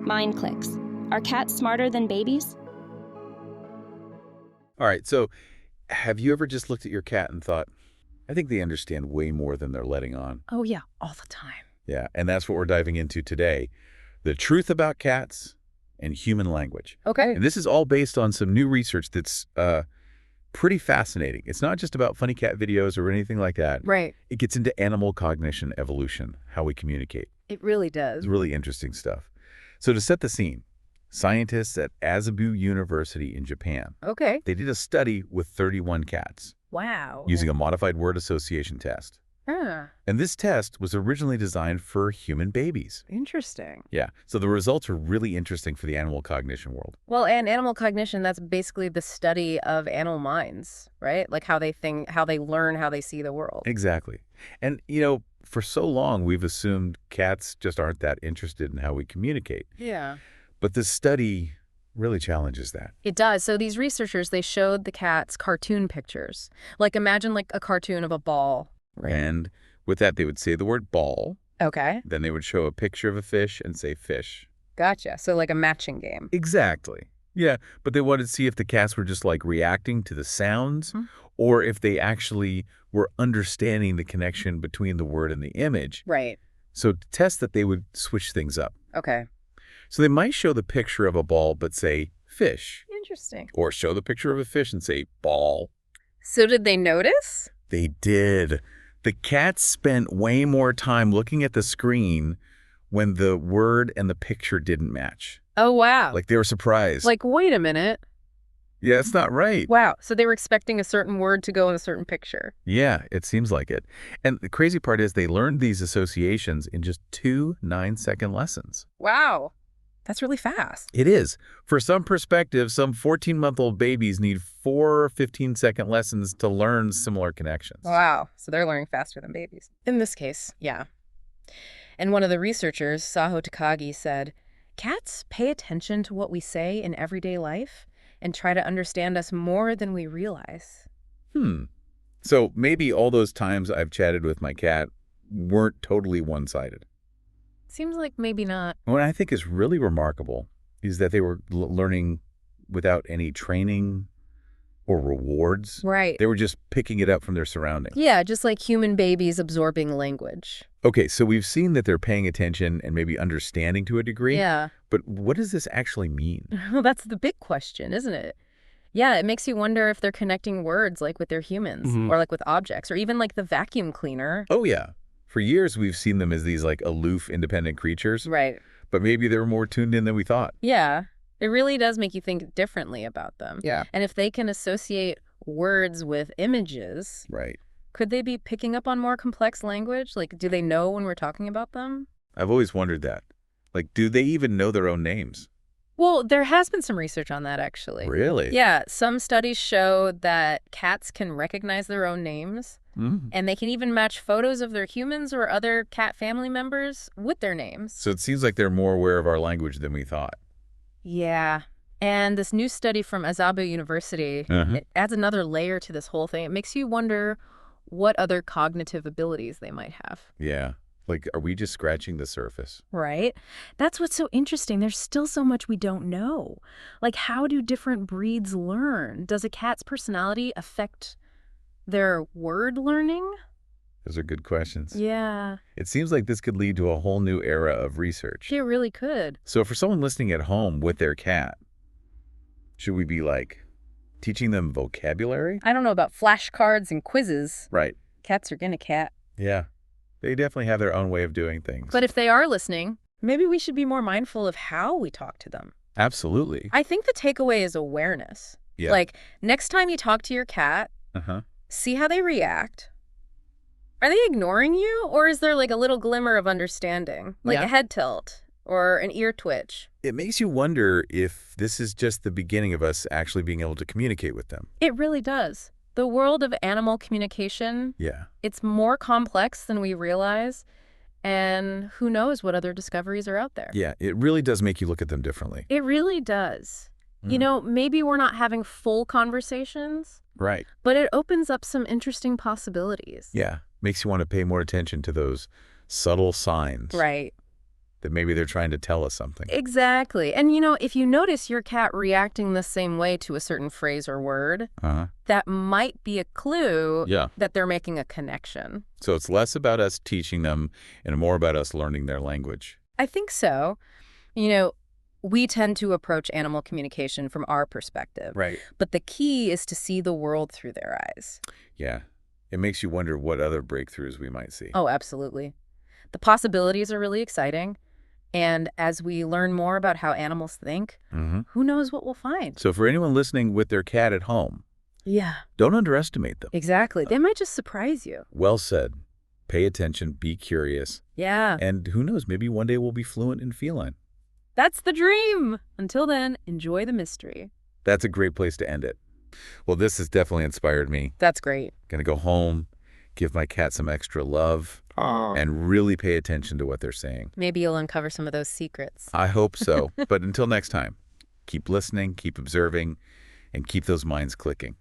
Mind clicks. Are cats smarter than babies? All right, so have you ever just looked at your cat and thought, I think they understand way more than they're letting on? Oh, yeah, all the time. Yeah, and that's what we're diving into today. The truth about cats and human language. Okay. And this is all based on some new research that's pretty fascinating. It's not just about funny cat videos or anything like that. Right. It gets into animal cognition evolution, how we communicate. It really does. It's really interesting stuff. So to set the scene, scientists at Azabu University in Japan, Okay. they did a study with 31 cats Wow. using a modified word association test. Huh. And this test was originally designed for human babies. Interesting. Yeah, so the results are really interesting for the animal cognition world. Well, and animal cognition, that's basically the study of animal minds, right? Like how they think, how they learn, how they see the world. Exactly. And, you know, for so long, we've assumed cats just aren't that interested in how we communicate. Yeah. But this study really challenges that. It does. So these researchers, they showed the cats cartoon pictures. Like imagine like a cartoon of a ball. Right. And with that, they would say the word ball. Okay. Then they would show a picture of a fish and say fish. Gotcha. So like a matching game. Exactly. Yeah, but they wanted to see if the cats were just like reacting to the sounds or if they actually were understanding the connection between the word and the image. Right. So to test that, they would switch things up. Okay. So they might show the picture of a ball but say fish. Interesting. Or show the picture of a fish and say ball. So did they notice? They did. The cats spent way more time looking at the screen when the word and the picture didn't match. Oh, wow. Like they were surprised. Like, wait a minute. Yeah, it's not right. Wow. So they were expecting a certain word to go in a certain picture. Yeah, it seems like it. And the crazy part is they learned these associations in just 2 9-second lessons. Wow. That's really fast. It is. For some perspective, some 14-month-old babies need 4 15-second lessons to learn similar connections. Wow. So they're learning faster than babies. In this case, yeah. And one of the researchers, Saho Takagi, said, cats pay attention to what we say in everyday life and try to understand us more than we realize. So maybe all those times I've chatted with my cat weren't totally one-sided. Seems like maybe not. What I think is really remarkable is that they were learning without any training or rewards. Right. They were just picking it up from their surroundings. Yeah, just like human babies absorbing language. Okay, so we've seen that they're paying attention and maybe understanding to a degree. Yeah. But what does this actually mean? Well, that's the big question, isn't it? Yeah, it makes you wonder if they're connecting words like with their humans or like with objects or even like the vacuum cleaner. Oh, yeah. For years, we've seen them as these like aloof, independent creatures. Right. But maybe they were more tuned in than we thought. Yeah. It really does make you think differently about them. Yeah. And if they can associate words with images, Right. could they be picking up on more complex language? Like, do they know when we're talking about them? I've always wondered that. Like, do they even know their own names? Well, there has been some research on that, actually. Really? Yeah. Some studies show that cats can recognize their own names. And they can even match photos of their humans or other cat family members with their names. So it seems like they're more aware of our language than we thought. Yeah. And this new study from Azabu University, it adds another layer to this whole thing. It makes you wonder what other cognitive abilities they might have. Yeah. Like, are we just scratching the surface? Right? That's what's so interesting. There's still so much we don't know. Like, how do different breeds learn? Does a cat's personality affect their word learning? Those are good questions. Yeah. It seems like this could lead to a whole new era of research. It really could. So for someone listening at home with their cat, should we be like teaching them vocabulary? I don't know about flashcards and quizzes. Right. Cats are gonna cat. Yeah. They definitely have their own way of doing things. But if they are listening, maybe we should be more mindful of how we talk to them. Absolutely. I think the takeaway is awareness. Yeah. Like, next time you talk to your cat, see how they react. Are they ignoring you? Or is there like a little glimmer of understanding? Like a head tilt or an ear twitch? It makes you wonder if this is just the beginning of us actually being able to communicate with them. It really does. The world of animal communication, it's more complex than we realize. And who knows what other discoveries are out there. Yeah, it really does make you look at them differently. It really does. You know, maybe we're not having full conversations. Right. But it opens up some interesting possibilities. Yeah. Makes you want to pay more attention to those subtle signs. Right. that maybe they're trying to tell us something. Exactly. And, if you notice your cat reacting the same way to a certain phrase or word, that might be a clue that they're making a connection. So it's less about us teaching them and more about us learning their language. I think so. We tend to approach animal communication from our perspective. Right. But the key is to see the world through their eyes. Yeah. It makes you wonder what other breakthroughs we might see. Oh, absolutely. The possibilities are really exciting. And as we learn more about how animals think, who knows what we'll find. So for anyone listening with their cat at home, don't underestimate them. Exactly. They might just surprise you. Well said. Pay attention, be curious. Yeah. And who knows, maybe one day we'll be fluent in feline. That's the dream. Until then, enjoy the mystery. That's a great place to end it. Well, this has definitely inspired me. That's great. Gonna go home, give my cat some extra love, and really pay attention to what they're saying. Maybe you'll uncover some of those secrets. I hope so. But until next time, keep listening, keep observing, and keep those minds clicking.